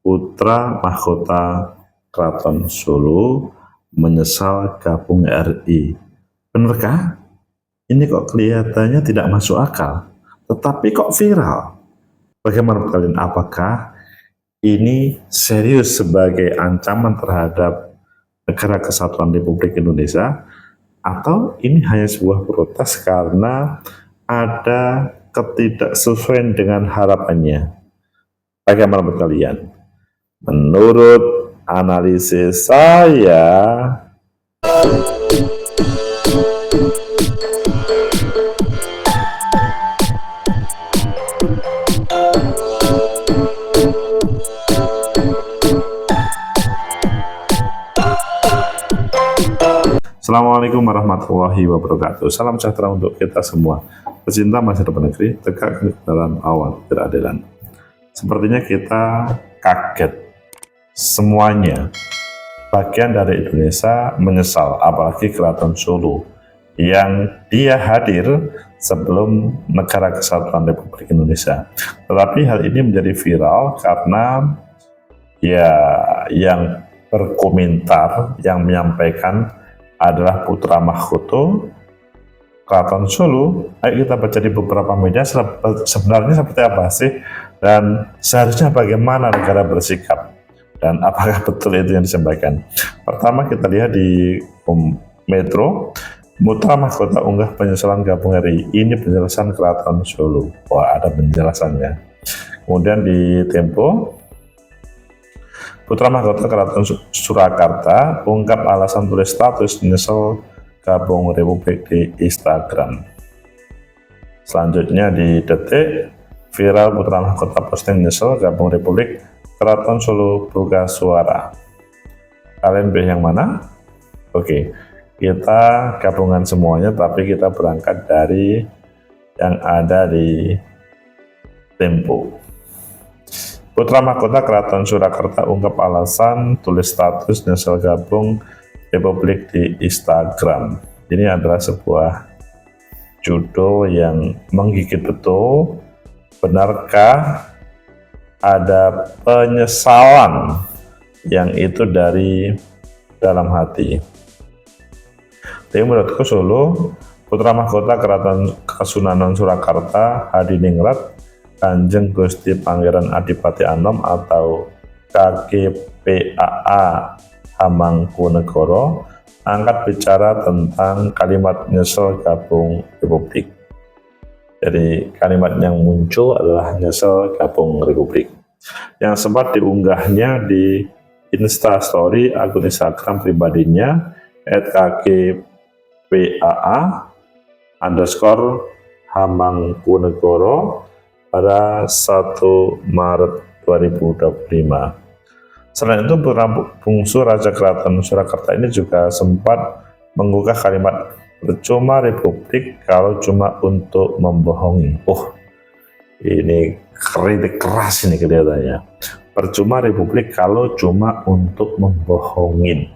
putra mahkota Keraton Solo menyesal gabung RI. Benarkah? Ini kok kelihatannya tidak masuk akal, tetapi kok viral. Bagaimana kalian? Apakah ini serius sebagai ancaman terhadap Negara Kesatuan Republik Indonesia, atau ini hanya sebuah protes karena ada ketidaksesuaian dengan harapannya? Bagaimana menurut kalian? Menurut analisis saya, Assalamualaikum warahmatullahi wabarakatuh. Salam sejahtera untuk kita semua. Pecinta masa depan negeri, tegak kebenaran awal keadilan. Sepertinya kita kaget semuanya. Bagian dari Indonesia menyesal, apalagi Keraton Solo yang dia hadir sebelum Negara Kesatuan Republik Indonesia. Tetapi hal ini menjadi viral karena ya yang berkomentar, yang menyampaikan adalah putra mahkota Keraton Solo. Ayo kita baca di beberapa media sebenarnya seperti apa sih, dan seharusnya bagaimana negara bersikap, dan apakah betul itu yang disampaikan. Pertama kita lihat di Metro, putra mahkota unggah penyesalan gabung RI. Ini penjelasan Keraton Solo. Wah, ada penjelasannya. Kemudian di Tempo, putra mahkota Keraton Surakarta ungkap alasan tulis status menyesal gabung Republik di Instagram. Selanjutnya di Detik, viral putra mahkota posting menyesal gabung Republik, Keraton Solo buka suara. Kalian pilih yang mana? Oke, kita gabungan semuanya, tapi kita berangkat dari yang ada di Tempo. Putra mahkota Keraton Surakarta ungkap alasan tulis status menyesal gabung Republik di Instagram. Ini adalah sebuah judul yang menggigit betul. Benarkah ada penyesalan yang itu dari dalam hati? Tapi menurutku Solo, putra mahkota Keraton Kasunanan Surakarta Hadiningrat Kanjeng Gusti Pangeran Adipati Anom atau KGPAA Hamangkunegoro angkat bicara tentang kalimat nyesel gabung Republik. Jadi kalimat yang muncul adalah nyesel gabung Republik, yang sempat diunggahnya di Instastory akun Instagram pribadinya @KGPAA_Hamangkunegoro pada 1 Maret 2025. Selain itu, putra bungsu Raja Keraton Surakarta ini juga sempat menggugah kalimat percuma Republik kalau cuma untuk membohongi. Oh, ini kritik keras ini kelihatannya. Percuma Republik kalau cuma untuk membohongin.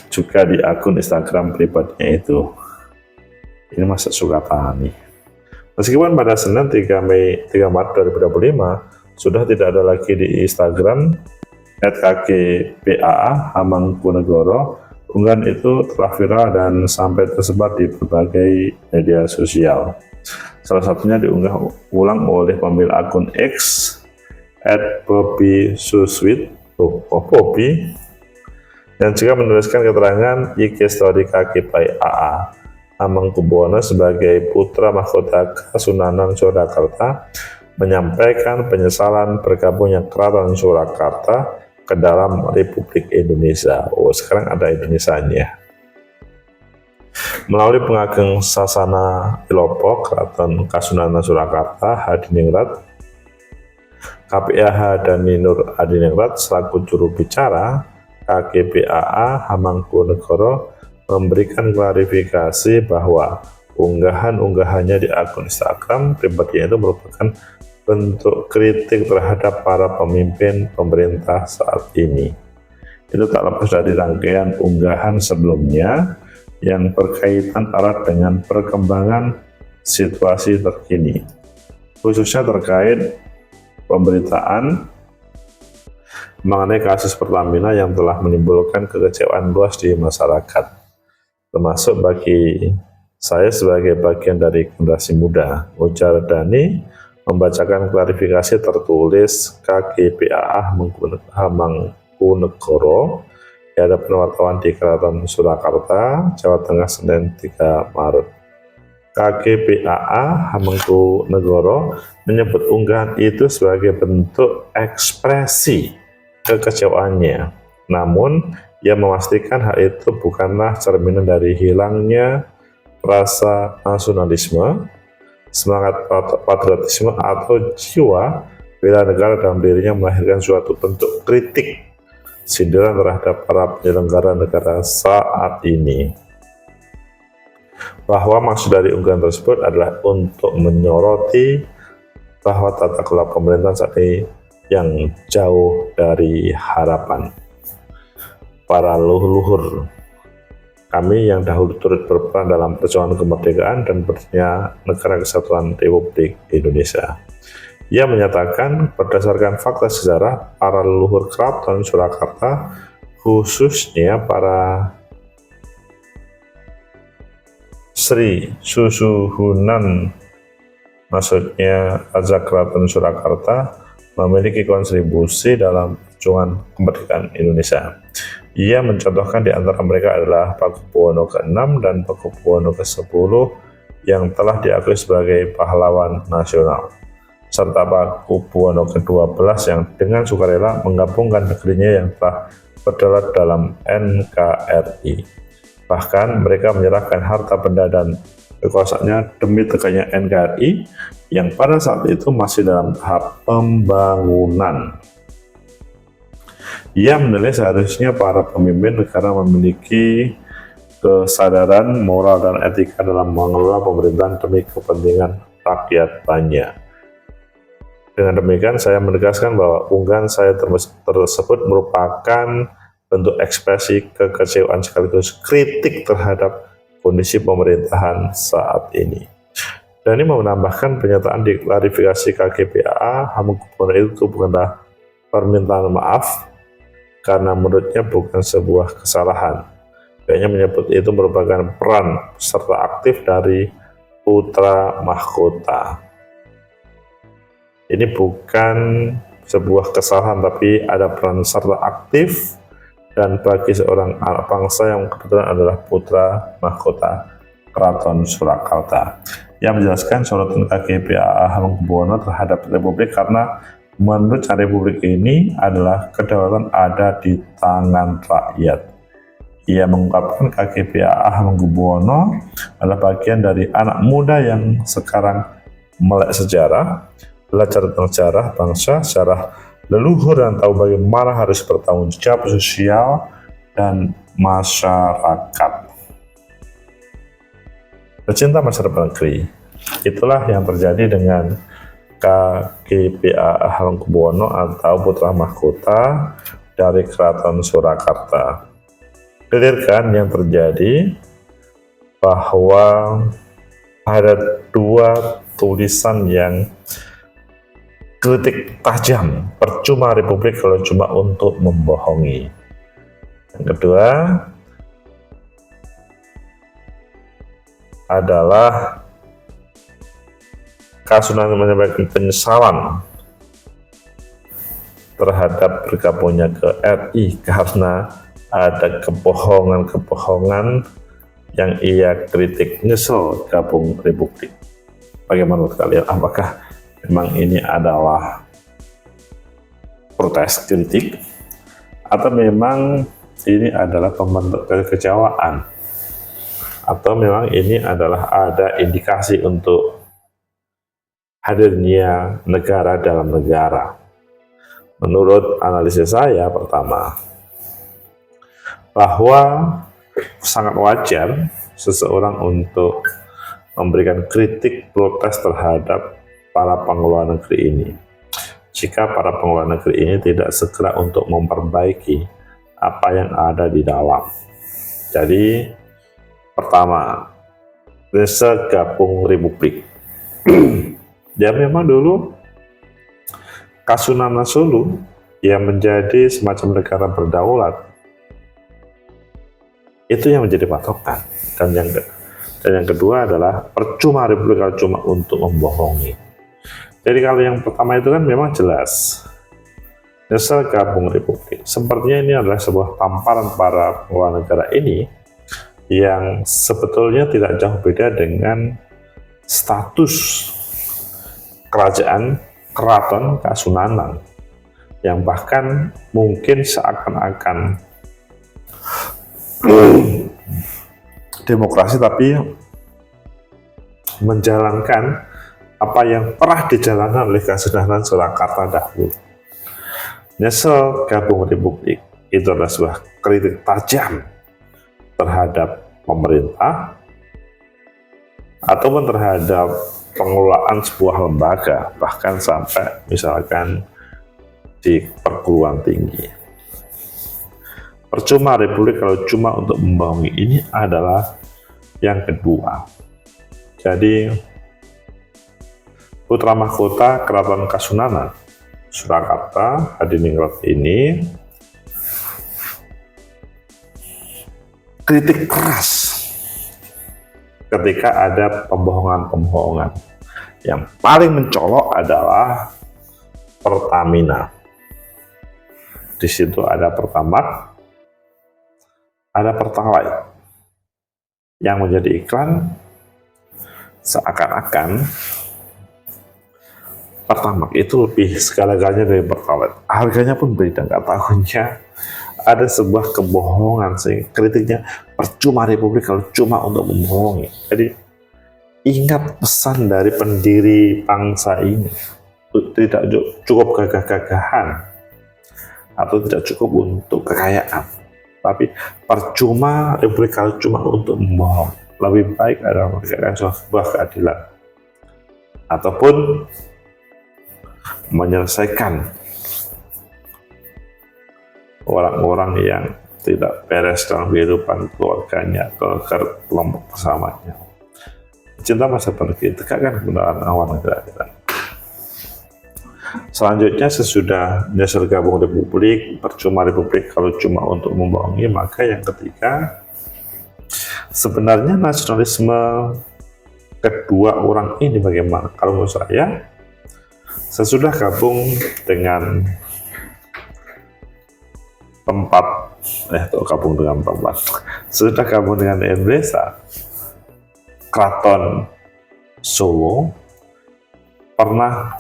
Juga di akun Instagram pribadinya itu. Ini masa suka tani. Meskipun pada Senin 3 Maret 2025 sudah tidak ada lagi di Instagram @KGPAA Hamangkunegoro, unggahan itu telah viral dan sampai tersebar di berbagai media sosial. Salah satunya diunggah ulang oleh pemilik akun X @BobbySuswit, Bobby, yang juga menuliskan keterangan IG story KGPAA Hamangkubuwono sebagai putra mahkota Kasunanan Surakarta menyampaikan penyesalan bergabungnya Keraton Surakarta ke dalam Republik Indonesia. Oh, sekarang ada Indonesianya. Melalui pengageng Sasana Ilopo Keraton Kasunanan Surakarta Hadiningrat, KPAH dan Ninur Hadiningrat selaku juru bicara KGPAA Hamangkunegoro memberikan klarifikasi bahwa unggahannya di akun Instagram pribadinya itu merupakan bentuk kritik terhadap para pemimpin pemerintah saat ini. Itu tak lepas dari rangkaian unggahan sebelumnya yang berkaitan erat dengan perkembangan situasi terkini, khususnya terkait pemberitaan mengenai kasus Pertamina yang telah menimbulkan kekecewaan luas di masyarakat, termasuk bagi saya sebagai bagian dari generasi muda. Ujar Dhani membacakan klarifikasi tertulis KGPAA Hamengkubuwono di hadapan wartawan di Keraton Surakarta, Jawa Tengah, Senin 3 Maret. KGPAA Hamengkubuwono menyebut unggahan itu sebagai bentuk ekspresi kekecewaannya. Namun, ia memastikan hal itu bukanlah cerminan dari hilangnya rasa nasionalisme, semangat patriotisme, atau jiwa bela negara dalam dirinya, melahirkan suatu bentuk kritik sindiran terhadap para penyelenggara negara saat ini. Bahwa maksud dari unggahan tersebut adalah untuk menyoroti bahwa tata kelola pemerintahan saat ini yang jauh dari harapan para leluhur kami yang dahulu turut berperan dalam perjuangan kemerdekaan dan berdirinya Negara Kesatuan Republik Indonesia. Ia menyatakan berdasarkan fakta sejarah, para leluhur Keraton Surakarta, khususnya para Sri Susuhunan, maksudnya Raja Keraton Surakarta, memiliki kontribusi dalam perjuangan kemerdekaan Indonesia. Ia mencontohkan di antara mereka adalah Pakubuwono ke-6 dan Pakubuwono ke-10 yang telah diakui sebagai pahlawan nasional, serta Pakubuwono ke-12 yang dengan sukarela menggabungkan negerinya yang telah berdaulat dalam NKRI. Bahkan mereka menyerahkan harta benda dan kekuasaannya demi tegaknya NKRI yang pada saat itu masih dalam tahap pembangunan. Ia menilai seharusnya para pemimpin negara memiliki kesadaran moral dan etika dalam mengelola pemerintahan demi kepentingan rakyat banyak. Dengan demikian, saya menegaskan bahwa unggahan saya tersebut merupakan bentuk ekspresi kekecewaan sekaligus kritik terhadap kondisi pemerintahan saat ini. Dan ini menambahkan pernyataan di klarifikasi KGPAA Hamengkubuwono itu bukanlah permintaan maaf, karena menurutnya bukan sebuah kesalahan. Pihaknya menyebut itu merupakan peran serta aktif dari putra mahkota. Ini bukan sebuah kesalahan, tapi ada peran serta aktif dan bagi seorang anak bangsa yang kebetulan adalah putra mahkota Keraton Surakarta. Yang menjelaskan sorotan KGPAA Hamengkubuwono terhadap Republik karena menurut Republik ini adalah kedaulatan ada di tangan rakyat. Ia mengungkapkan KGPAA Hamengkubuwono adalah bagian dari anak muda yang sekarang melek sejarah, belajar tentang sejarah bangsa, sejarah leluhur, dan tahu bagaimana harus bertanggung jawab sosial dan masyarakat. Pecinta masa depan negeri, itulah yang terjadi dengan KGPAA Hamengkubuwono atau putra mahkota dari Keraton Surakarta. Clearkan yang terjadi bahwa ada dua tulisan yang kritik tajam. Percuma Republik kalau cuma untuk membohongi. Yang kedua adalah Kasunan menyampaikan penyesalan terhadap bergabungnya ke RI karena ada kebohongan-kebohongan yang ia kritik. Nyesel gabung Republik. Bagaimana menurut kalian? Apakah memang ini adalah protes kritik atau memang ini adalah pembentuk kekecewaan, atau memang ini adalah ada indikasi untuk hadirnya negara dalam negara? Menurut analisis saya, pertama, bahwa sangat wajar seseorang untuk memberikan kritik protes terhadap para pengelola negeri ini jika para pengelola negeri ini tidak segera untuk memperbaiki apa yang ada di dalam. Jadi pertama, bisa gabung Republik. Ya memang dulu Kasunanan Solo yang menjadi semacam negara berdaulat, itu yang menjadi patokan. Dan yang kedua adalah percuma republik kalau cuma untuk membohongi. Jadi kalau yang pertama itu kan memang jelas, nyesel gabung republik. Sepertinya ini adalah sebuah tamparan para pengelola negara ini yang sebetulnya tidak jauh beda dengan status kerajaan keraton Kasunanan, yang bahkan mungkin seakan-akan demokrasi tapi menjalankan apa yang pernah dijalankan oleh Kasunanan Surakarta dahulu. Nyesel gabung republik itu adalah sebuah kritik tajam terhadap pemerintah ataupun terhadap pengelolaan sebuah lembaga, bahkan sampai misalkan di perguruan tinggi. Percuma republik kalau cuma untuk membohongi, ini adalah yang kedua. Jadi putra mahkota Keraton Kasunanan Surakarta Hadiningrat ini kritik keras ketika ada pembohongan-pembohongan. Yang paling mencolok adalah Pertamina. Di situ ada Pertamax, ada Pertalite yang menjadi iklan seakan-akan Pertamax itu lebih segala-galanya dari Pertalite. Harganya pun beda, nggak tahunya ada sebuah kebohongan, sehingga kritiknya percuma republik kalau cuma untuk membohongi. Jadi ingat pesan dari pendiri bangsa ini, tidak cukup gagah-gagahan atau tidak cukup untuk kekayaan, tapi percuma republik kalau cuma untuk membohong. Lebih baik adalah menegakkan sebuah keadilan ataupun menyelesaikan orang-orang yang tidak beres dalam kehidupan keluarganya atau kelompok bersamanya. Cinta masa pergi, tegakkan kebenaran awal negara. Selanjutnya, sesudah nyesel gabung republik, percuma republik kalau cuma untuk membohongi, maka yang ketiga, sebenarnya nasionalisme kedua orang ini bagaimana? Kalau menurut saya, sesudah gabung dengan sesudah gabung dengan Indonesia, Keraton Solo pernah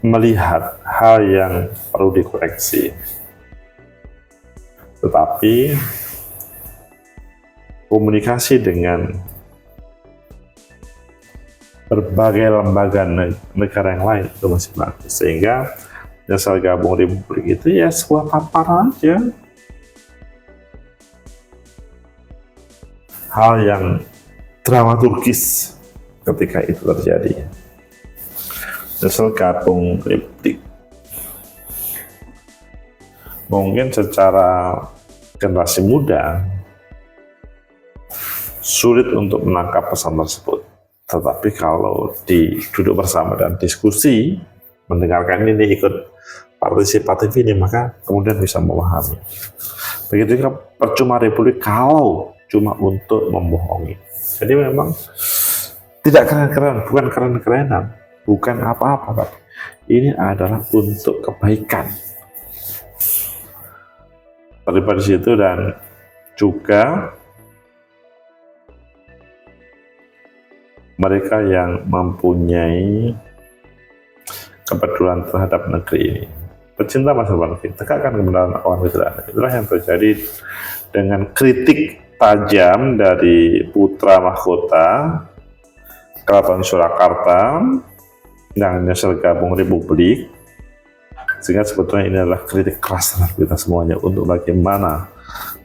melihat hal yang perlu dikoreksi, tetapi komunikasi dengan berbagai lembaga negara yang lain itu masih bagus, sehingga nyesel gabung republik itu ya sebuah tamparan aja, hal yang dramaturgis ketika itu terjadi. Nyesel gabung republik mungkin secara generasi muda sulit untuk menangkap pesan tersebut. Tetapi kalau duduk bersama dan diskusi, mendengarkan ini, ikut partisipatif ini, maka kemudian bisa memahami. Begitu juga percuma republik kalau cuma untuk membohongi. Jadi memang tidak keren-keren, bukan keren-kerenan, bukan apa-apa, tapi ini adalah untuk kebaikan. Daripada situ, dan juga mereka yang mempunyai kepedulian terhadap negeri ini, pecinta masa depan, tegakkan kebenaran awal negara. Itulah yang terjadi dengan kritik tajam dari putra mahkota Keraton Surakarta yang nyesel gabung republik, sehingga sebetulnya ini adalah kritik keras terhadap kita semuanya untuk bagaimana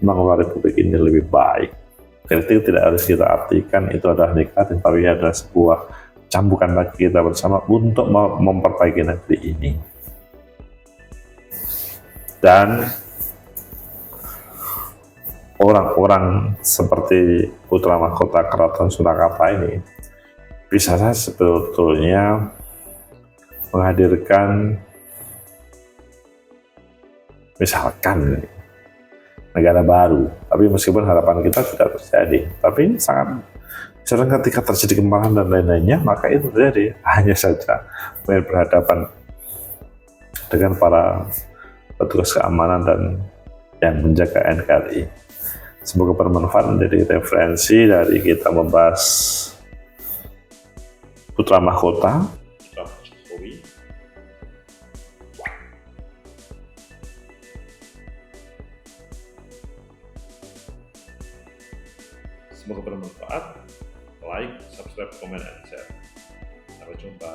mengelola republik ini lebih baik. Kritik tidak harus kita artikan itu adalah negatif, tapi adalah sebuah cambukan bagi kita bersama untuk memperbaiki negeri ini. Dan orang-orang seperti putra mahkota Keraton Surakarta ini bisa saja sebetulnya menghadirkan misalkan negara baru, tapi meskipun harapan kita tidak terjadi, tapi sangat sering ketika terjadi kemarahan dan lain-lainnya, maka itu terjadi. Hanya saja berhadapan dengan para petugas keamanan dan yang menjaga NKRI. Semoga bermanfaat menjadi referensi dari kita membahas putra mahkota Jokowi. Semoga bermanfaat. Like, subscribe, comment, and share. Sampai jumpa.